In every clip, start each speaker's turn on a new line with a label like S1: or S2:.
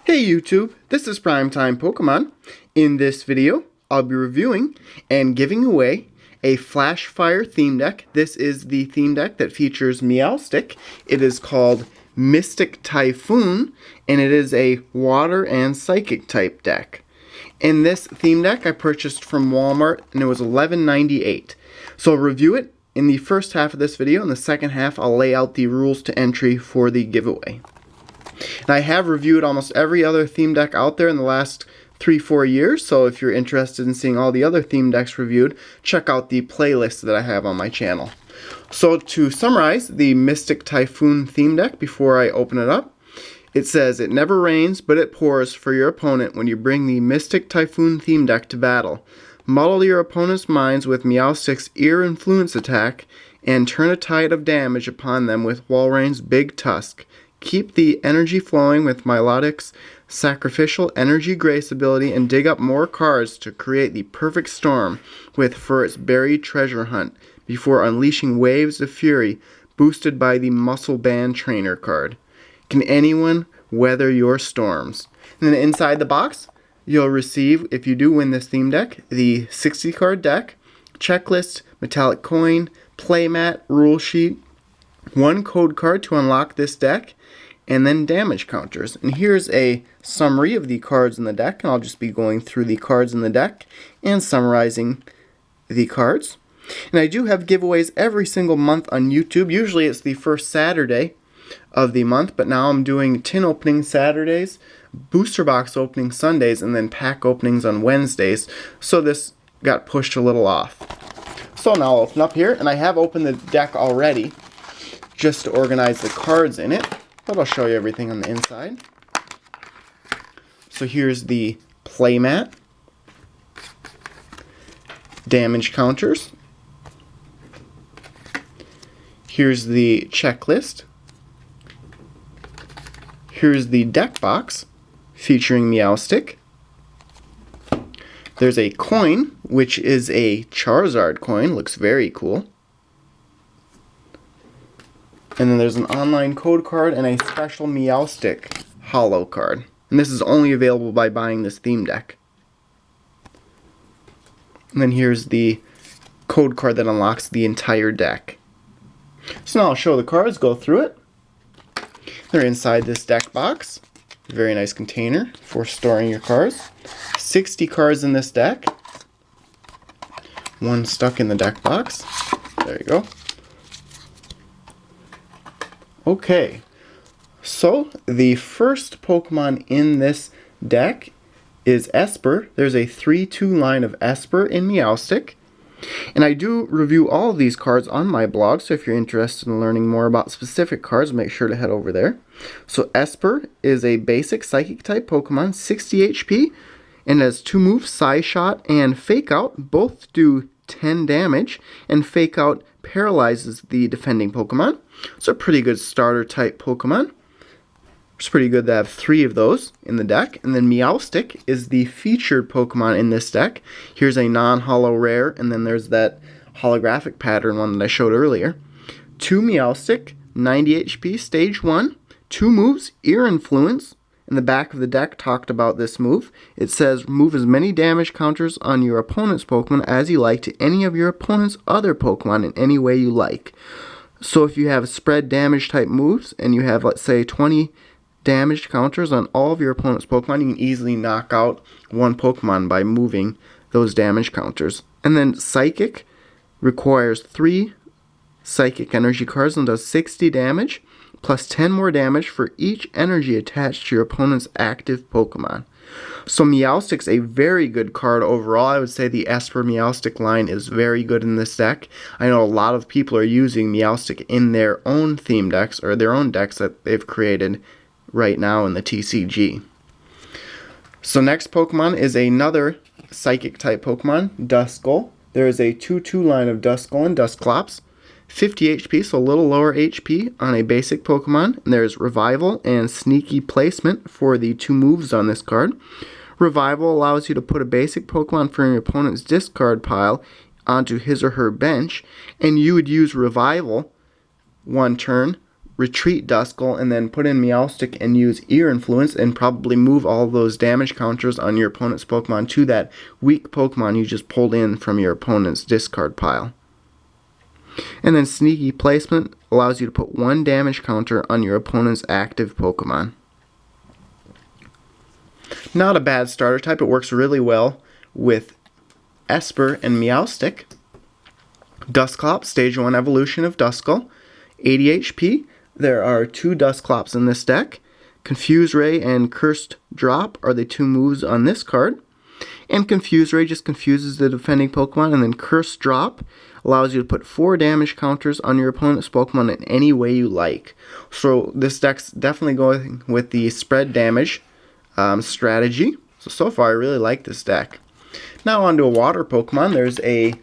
S1: Hey YouTube, this is PrimetimePokemon. In this video, I'll be reviewing and giving away a Flashfire theme deck. This is the theme deck that features Meowstic. It is called Mystic Typhoon, and it is a water and psychic type deck. In this theme deck, I purchased from Walmart, and it was $11.98. So I'll review it in the first half of this video. In the second half, I'll lay out the rules to entry for the giveaway. And I have reviewed almost every other theme deck out there in the last 3-4 years, so if you're interested in seeing all the other theme decks reviewed, check out the playlist that I have on my channel. So to summarize the Mystic Typhoon theme deck before I open it up, it says, "It never rains, but it pours for your opponent when you bring the Mystic Typhoon theme deck to battle. Muddle your opponent's minds with Meowstic's Ear Influence attack, and turn a tide of damage upon them with Walreign's Big Tusk. Keep the energy flowing with Milotic's Sacrificial Energy Grace ability, and dig up more cards to create the perfect storm with Furfrou's Buried Treasure Hunt before unleashing waves of fury boosted by the Muscle Band Trainer card. Can anyone weather your storms?" And then inside the box, you'll receive, if you do win this theme deck, the 60 card deck, checklist, metallic coin, playmat, rule sheet, one code card to unlock this deck, and then damage counters. And here's a summary of the cards in the deck, and I'll just be going through the cards in the deck and summarizing the cards. And I do have giveaways every single month on YouTube. Usually it's the first Saturday of the month, but now I'm doing tin opening Saturdays, booster box opening Sundays, and then pack openings on Wednesdays, so this got pushed a little off. So now I'll open up here, and I have opened the deck already just to organize the cards in it, but I'll show you everything on the inside. So here's the playmat, damage counters, here's the checklist, here's the deck box featuring Meowstic, there's a coin, which is a Charizard coin, looks very cool. And then there's an online code card and a special Meowstic holo card. And this is only available by buying this theme deck. And then here's the code card that unlocks the entire deck. So now I'll show the cards, go through it. They're inside this deck box. Very nice container for storing your cards. 60 cards in this deck. One stuck in the deck box. There you go. Okay, so the first Pokemon in this deck is Esper. There's a 3-2 line of Esper in Meowstic. And I do review all of these cards on my blog, so if you're interested in learning more about specific cards, make sure to head over there. So Esper is a basic Psychic type Pokemon, 60 HP, and has 2 moves, Psy-Shot and Fake Out. Both do 10 damage, and Fake Out paralyzes the defending Pokemon. It's a pretty good starter type Pokemon. It's pretty good to have 3 of those in the deck. And then Meowstic is the featured Pokemon in this deck. Here's a non-holo rare, and then there's that holographic pattern one that I showed earlier. 2 Meowstic, 90 HP, stage 1, 2 moves, Ear Influence. In the back of the deck talked about this move. It says, remove as many damage counters on your opponent's Pokemon as you like to any of your opponent's other Pokemon in any way you like. So if you have spread damage type moves and you have, let's say, 20 damage counters on all of your opponent's Pokemon, you can easily knock out one Pokemon by moving those damage counters. And then Psychic requires 3 Psychic energy cards and does 60 damage, plus 10 more damage for each energy attached to your opponent's active Pokemon. So Meowstic's a very good card overall. I would say the Esper Meowstic line is very good in this deck. I know a lot of people are using Meowstic in their own theme decks, or their own decks that they've created right now in the TCG. So next Pokemon is another Psychic type Pokemon, Duskull. There is a 2-2 line of Duskull and Dusclops. 50 HP, so a little lower HP on a basic Pokemon. And there's Revival and Sneaky Placement for the 2 moves on this card. Revival allows you to put a basic Pokemon from your opponent's discard pile onto his or her bench, and you would use Revival one turn retreat Duskull and then put in Meowstic and use Ear Influence and probably move all those damage counters on your opponent's Pokemon to that weak Pokemon you just pulled in from your opponent's discard pile. And then Sneaky Placement allows you to put 1 damage counter on your opponent's active Pokemon. Not a bad starter type. It works really well with Esper and Meowstic. Dusclops, Stage 1 evolution of Duskull, 80 HP. There are 2 Dusclops in this deck. Confuse Ray and Cursed Drop are the 2 moves on this card. And Confuse Ray just confuses the defending Pokemon, and then Cursed Drop allows you to put 4 damage counters on your opponent's Pokemon in any way you like. So this deck's definitely going with the spread damage strategy. So far I really like this deck. Now on to a water Pokemon. There's a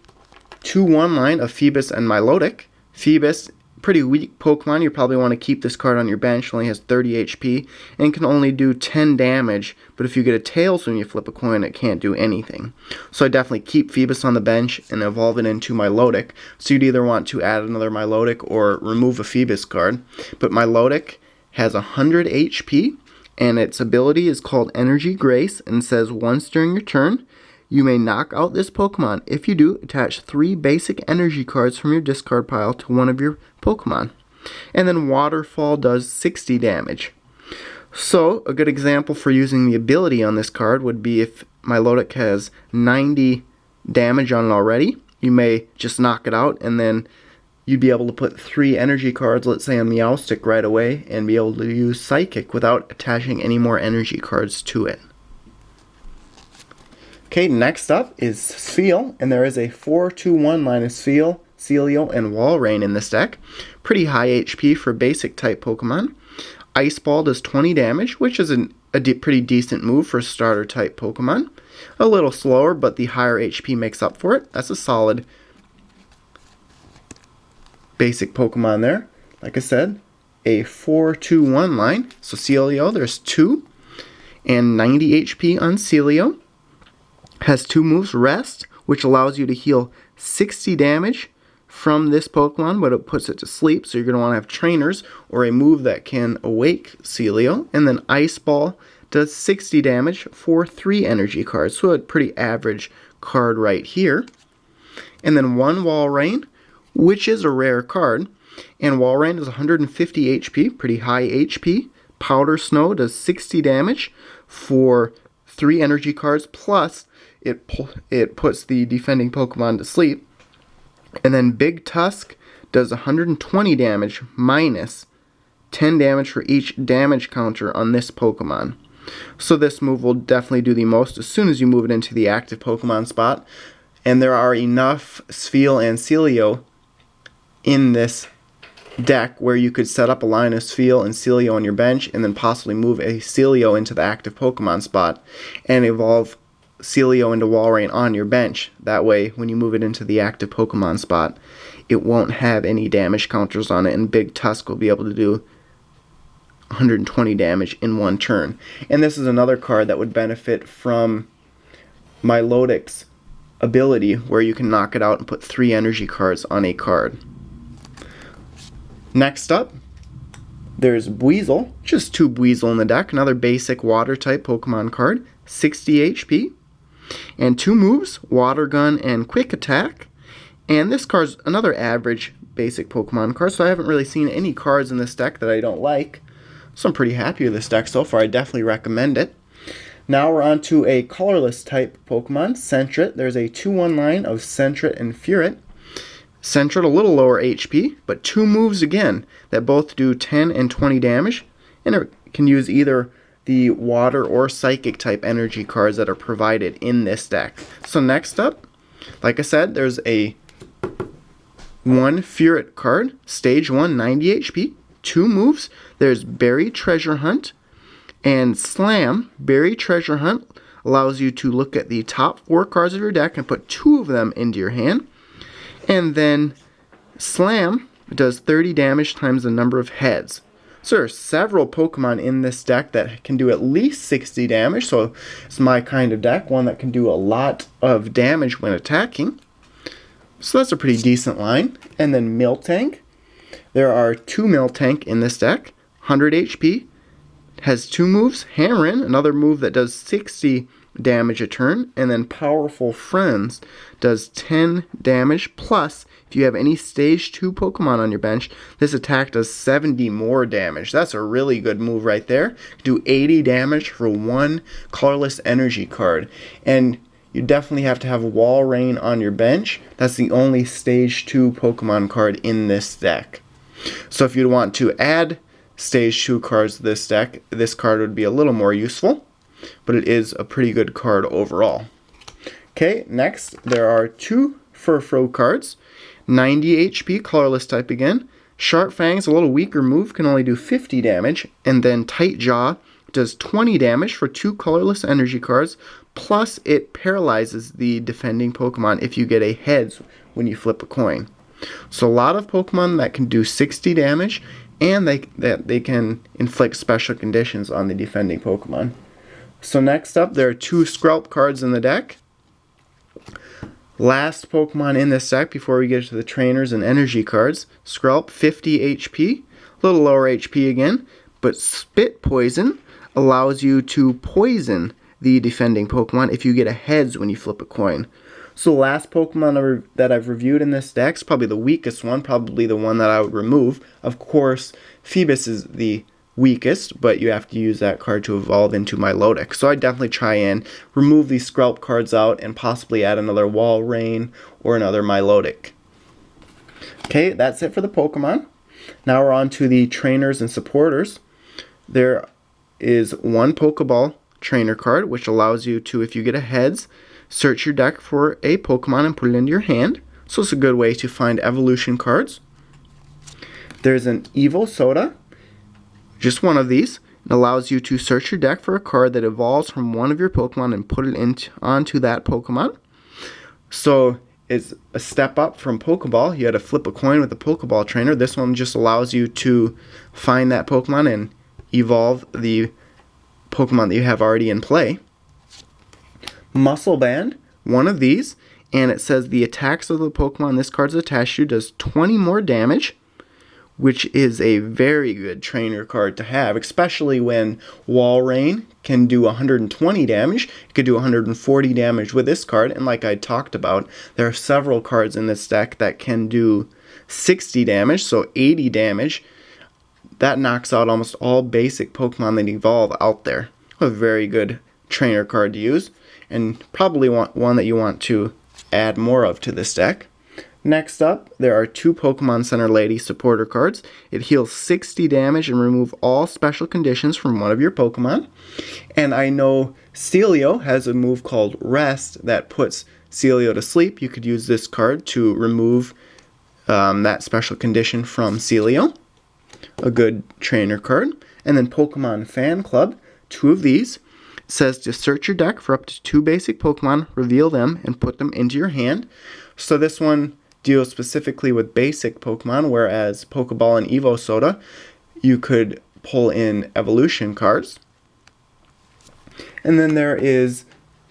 S1: 2-1 line of Phoebus and Milotic. Phoebus, pretty weak Pokemon. You probably want to keep this card on your bench. It only has 30 HP and can only do 10 damage. But if you get a Tails when you flip a coin, it can't do anything. So I definitely keep Phoebus on the bench and evolve it into Milotic. So you'd either want to add another Milotic or remove a Phoebus card. But Milotic has 100 HP and its ability is called Energy Grace and says once during your turn, you may knock out this Pokemon. If you do, attach 3 basic energy cards from your discard pile to one of your Pokemon. And then Waterfall does 60 damage. So, a good example for using the ability on this card would be if Milotic has 90 damage on it already. You may just knock it out and then you'd be able to put 3 energy cards, let's say on Meowstic right away, and be able to use Psychic without attaching any more energy cards to it. Okay, next up is Spheal, and there is a 4-2-1 line of Spheal, Celio, and Walrein in this deck. Pretty high HP for basic type Pokemon. Ice Ball does 20 damage, which is a pretty decent move for starter type Pokemon. A little slower, but the higher HP makes up for it. That's a solid basic Pokemon there. Like I said, a 4-2-1 line. So Celio, there's 2, and 90 HP on Celio. Has 2 moves, Rest, which allows you to heal 60 damage from this Pokemon, but it puts it to sleep, so you're going to want to have trainers or a move that can awake Celio. And then Ice Ball does 60 damage for 3 energy cards, so a pretty average card right here. And then 1 Walrein, which is a rare card, and Walrein is 150 HP, pretty high HP. Powder Snow does 60 damage for 3 energy cards, plus it puts the defending Pokemon to sleep. And then Big Tusk does 120 damage minus 10 damage for each damage counter on this Pokemon. So this move will definitely do the most as soon as you move it into the active Pokemon spot. And there are enough Spheal and Celio in this deck where you could set up a line of Spheal and Celio on your bench and then possibly move a Celio into the active Pokemon spot and evolve Celio into Walrein on your bench. That way, when you move it into the active Pokemon spot, it won't have any damage counters on it, and Big Tusk will be able to do 120 damage in one turn. And this is another card that would benefit from Milotic's ability, where you can knock it out and put 3 energy cards on a card. Next up, there's Buizel, just 2 Buizel in the deck, another basic water type Pokemon card, 60 HP. And 2 moves, Water Gun and Quick Attack. And this card's another average basic Pokemon card, so I haven't really seen any cards in this deck that I don't like. So I'm pretty happy with this deck so far. I definitely recommend it. Now we're on to a colorless type Pokemon, Sentret. There's a 2-1 line of Sentret and Furet. Sentret a little lower HP, but 2 moves again that both do 10 and 20 damage. And it can use either the water or psychic type energy cards that are provided in this deck. So next up, like I said, there's a 1 Furet card, stage 1, 90 HP, 2 moves. There's Berry Treasure Hunt and Slam. Berry Treasure Hunt allows you to look at the top 4 cards of your deck and put 2 of them into your hand. And then Slam does 30 damage times the number of heads. So there are several Pokemon in this deck that can do at least 60 damage, so it's my kind of deck, one that can do a lot of damage when attacking. So that's a pretty decent line. And then Miltank. There are 2 Miltank in this deck, 100 HP, has 2 moves, Hammerin, another move that does 60 damage a turn, and then Powerful Friends does 10 damage, plus if you have any stage 2 Pokemon on your bench, this attack does 70 more damage. That's a really good move right there. Do 80 damage for 1 colorless energy card, and you definitely have to have Walrein on your bench. That's the only stage 2 Pokemon card in this deck. So if you want to add stage 2 cards to this deck, this card would be a little more useful, but it is a pretty good card overall. Okay, next there are 2 Furfrou cards, 90 HP, colorless type again. Sharp Fang's a little weaker move, can only do 50 damage, and then Tight Jaw does 20 damage for 2 colorless energy cards, plus it paralyzes the defending Pokemon if you get a heads when you flip a coin. So a lot of Pokemon that can do 60 damage, and they can inflict special conditions on the defending Pokemon. So next up, there are 2 Skrelp cards in the deck. Last Pokemon in this deck before we get to the trainers and energy cards. Skrelp, 50 HP, a little lower HP again, but Spit Poison allows you to poison the defending Pokemon if you get a heads when you flip a coin. So the last Pokemon that I've reviewed in this deck is probably the weakest one, probably the one that I would remove. Of course, Phoebus is the weakest, but you have to use that card to evolve into Milotic. So I'd definitely try and remove these Skrelp cards out and possibly add another Walrein or another Milotic. Okay, that's it for the Pokemon. Now we're on to the trainers and supporters. There is 1 Pokeball trainer card, which allows you to, if you get a heads, search your deck for a Pokemon and put it into your hand. So it's a good way to find evolution cards. There's an Evo Soda, just one of these. It allows you to search your deck for a card that evolves from one of your Pokemon and put it onto that Pokemon. So it's a step up from Pokeball. You had to flip a coin with the Pokeball trainer. This one just allows you to find that Pokemon and evolve the Pokemon that you have already in play. Muscle Band, one of these, and it says the attacks of the Pokemon this card's attached to does 20 more damage, which is a very good trainer card to have, especially when Walrein can do 120 damage. It could do 140 damage with this card, and like I talked about, there are several cards in this deck that can do 60 damage, so 80 damage. That knocks out almost all basic Pokemon that evolve out there. A very good trainer card to use, and probably one that you want to add more of to this deck. Next up, there are 2 Pokemon Center Lady supporter cards. It heals 60 damage and remove all special conditions from one of your Pokemon. And I know Celio has a move called Rest that puts Celio to sleep. You could use this card to remove that special condition from Celio. A good trainer card. And then Pokemon Fan Club, 2 of these. Says to search your deck for up to 2 basic Pokemon, reveal them, and put them into your hand. So this one deals specifically with basic Pokemon, whereas Pokeball and Evo Soda, you could pull in evolution cards. And then there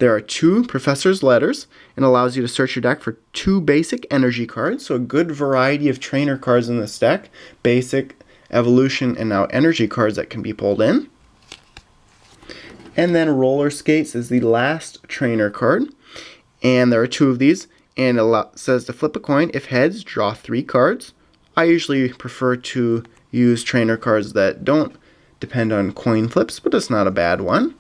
S1: are 2 Professor's Letters, and allows you to search your deck for 2 basic energy cards. So a good variety of trainer cards in this deck. Basic, evolution, and now energy cards that can be pulled in. And then Roller Skates is the last trainer card. And there are 2 of these. And it says to flip a coin. If heads, draw 3 cards. I usually prefer to use trainer cards that don't depend on coin flips, but it's not a bad one.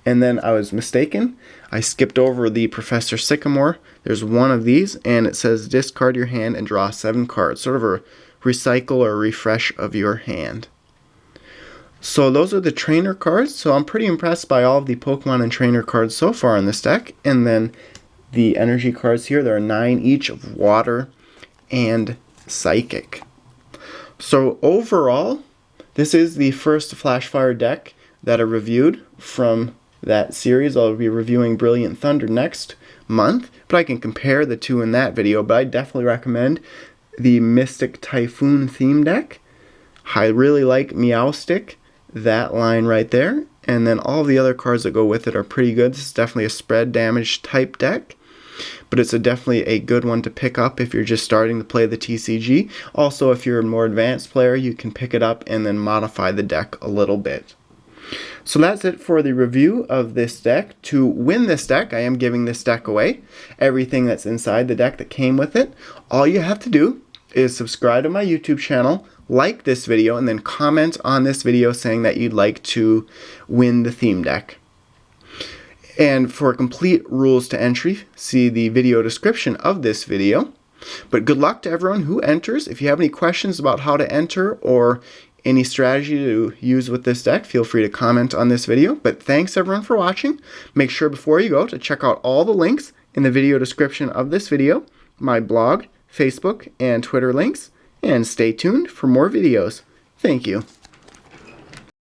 S1: And then I was mistaken. I skipped over the Professor Sycamore. There's 1 of these, and it says discard your hand and draw 7 cards. Sort of a recycle or refresh of your hand. So those are the trainer cards. So I'm pretty impressed by all of the Pokemon and trainer cards so far in this deck. And then the energy cards here, there are 9 each of Water and Psychic. So overall, this is the first Flashfire deck that I reviewed from that series. I'll be reviewing Brilliant Thunder next month, but I can compare the 2 in that video. But I definitely recommend the Mystic Typhoon theme deck. I really like Meowstic, that line right there, and then all the other cards that go with it are pretty good. This is definitely a spread damage type deck. but it's definitely a good one to pick up if you're just starting to play the TCG. Also, if you're a more advanced player, you can pick it up and then modify the deck a little bit. So that's it for the review of this deck. To win this deck, I am giving this deck away. Everything that's inside the deck that came with it. All you have to do is subscribe to my YouTube channel, like this video, and then comment on this video saying that you'd like to win the theme deck. And for complete rules to entry, see the video description of this video. But good luck to everyone who enters. If you have any questions about how to enter or any strategy to use with this deck, feel free to comment on this video. But thanks everyone for watching. Make sure before you go to check out all the links in the video description of this video, my blog, Facebook, and Twitter links, and stay tuned for more videos. Thank you.